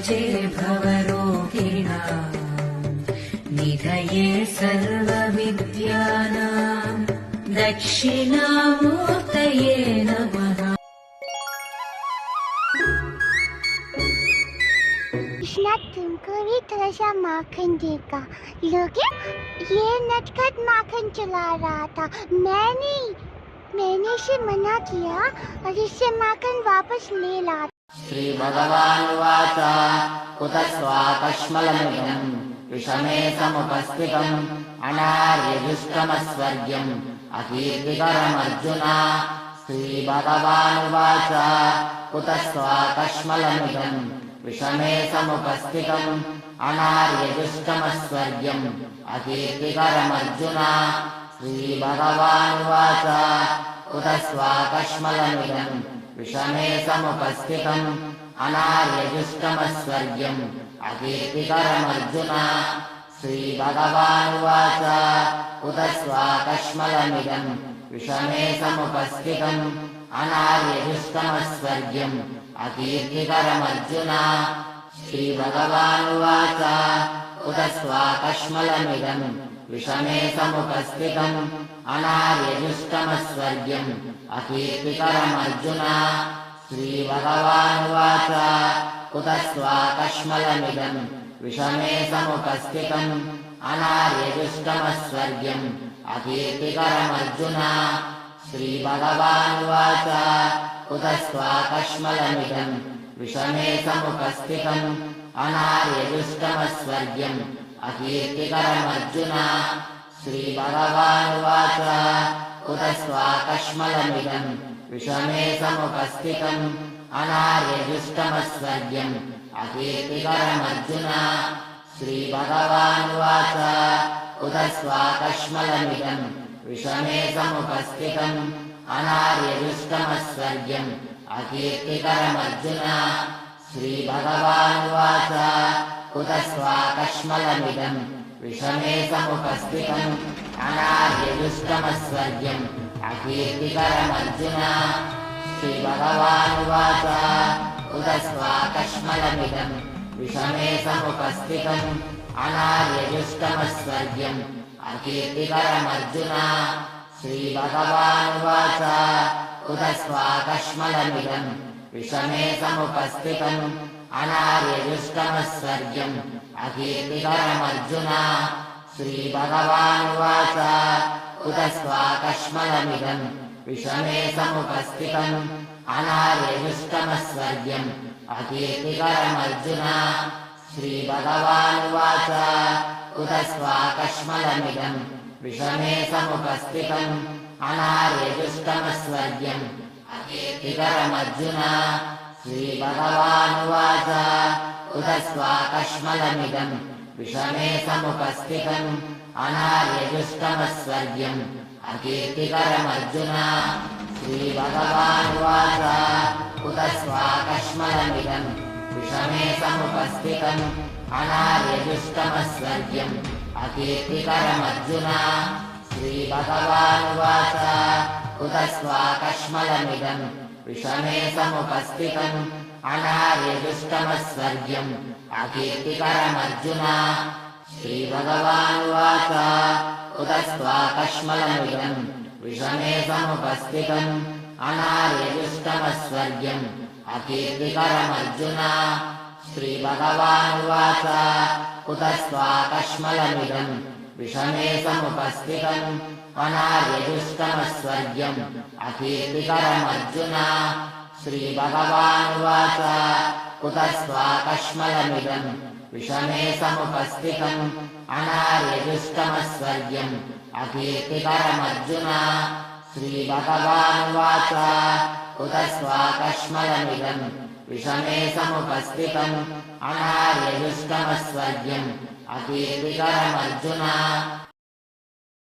उपयुज्ये भवरोगिणाम् निधये सर्वविद्यानाम् दक्षिणामूर्तये नमः। कृष्णा तुमको भी थोड़ा सा माखन देगा। लोगे ये नटखट माखन चला रहा था, मैंने इसे मना किया और इससे माखन वापस ले ला। श्री भगवानुवाच कुतः स्वाकश्मलमिदम् विषमे समुपस्थितम् अनार्यजुष्टमस्वर्ग्यम् अकीर्तिकरमर्जुन। श्री भगवानुवाच कुतः स्वाकश्मलमिदम् विषमे समुपस्थितम् अनार्यजुष्टमस्वर्ग्यम् अकीर्तिकरमर्जुन। श्री भगवानुवाच कुतः स्वाकश्मलमिदम् विषमे समुपस्थितम् अनार्यजुष्टमस्वर्ग्यम् अकीर्तिकरमर्जुन। श्री भगवानुवाच कुतः स्वाकश्मलमिदम् विषमे समुपस्थितम् अनार्यजुष्टमस्वर्ग्यम् अकीर्तिकरमर्जुन। श्री भगवानुवाच कुतः स्वाकश्मलमिदम् विषमे समुपस्थितम् अनार्यजुष्टमस्वर्ग्यम् अकीर्तिकरमर्जुन। श्री भगवानुवाच कुतः स्वाकश्मलमिदम् विषमे समुपस्थितम् अनार्यजुष्टमस्वर्ग्यम् अकीर्तिकरमर्जुन। श्री भगवानुवाच कुतः स्वाकश्मलमिदम् विषमे समुपस्थितम् अनार्यजुष्टमस्वर्ग्यम् अकीर्तिकरमर्जुन। श्री भगवानुवाच कुतः स्वाकश्मलमिदम् विषमे समुपस्थितम् अनार्यजुष्टमस्वर्ग्यम् अकीर्तिकरमर्जुन। श्री भगवानुवाच कुतः स्वाकश्मलमिदम् विषमे समुपस्थितम् अनार्यजुष्टमस्वर्ग्यम् अकीर्तिकरमर्जुन। श्री भगवानुवाच कुतः स्वाकश्मलमिदम् विषमे समुपस्थितम् अनार्यजुष्टमस्वर्ग्यम् अकीर्तिकरमर्जुन। श्री भगवानुवाच कुतः स्वाकश्मलमिदम् विषमे समुपस्थितम् अनार्यजुष्टमस्वर्ग्यम् अकीर्तिकरमर्जुन। श्री भगवानुवाच कुतः स्वाकश्मलमिदम् विषमे समुपस्थितम् अनार्यजुष्टमस्वर्ग्यम् अकीर्तिकरमर्जुन। श्री भगवानुवाच कुतः स्वाकश्मलमिदम् विषमे समुपस्थितम् अनार्यजुष्टमस्वर्ग्यम् अकीर्तिकरमर्जुन। श्री भगवानुवाच कुतः स्वाकश्मलमिदम् विषमे समुपस्थितम् अनार्यजुष्टमस्वर्ग्यम् अकीर्तिकरमर्जुन। श्री भगवानुवाच कुतः स्वाकश्मलमिदम् विषमे समुपस्थितम् अनार्यजुष्टमस्वर्ग्यम् अकीर्तिकरमर्जुन। श्री भगवानुवाच कुतः स्वाकश्मलमिदम् विषमे समुपस्थितम् अनार्यजुष्टमस्वर्ग्यम् अकीर्तिकरमर्जुन। श्री भगवानुवाच कुतः स्वाकश्मलमिदम् विषमे समुपस्थितम् अनार्यजुष्टमस्वर्ग्यम् अकीर्तिकरमर्जुन। श्री भगवानुवाच कुतः स्वाकश्मलमिदम् विषमे समुपस्थितम् अनार्यजुष्टमस्वर्ग्यम् अकीर्तिकरमर्जुन। श्री भगवानुवाच कुतः स्वाकश्मलमिदम् विषमे समुपस्थितम् अनार्यजुष्टमस्वर्ग्यम् अकीर्तिकरमर्जुन। श्री भगवानुवाच कुतः स्वाकश्मलमिदम् विषमे समुपस्थितम् अनार्यजुष्टमस्वर्ग्यम् अकीर्तिकरमर्जुन। श्री भगवानुवाच कुतः स्वाकश्मलमिदम् विषमे समुपस्थितम् अनार्यजुष्टमस्वर्ग्यम् अकीर्तिकरमर्जुन।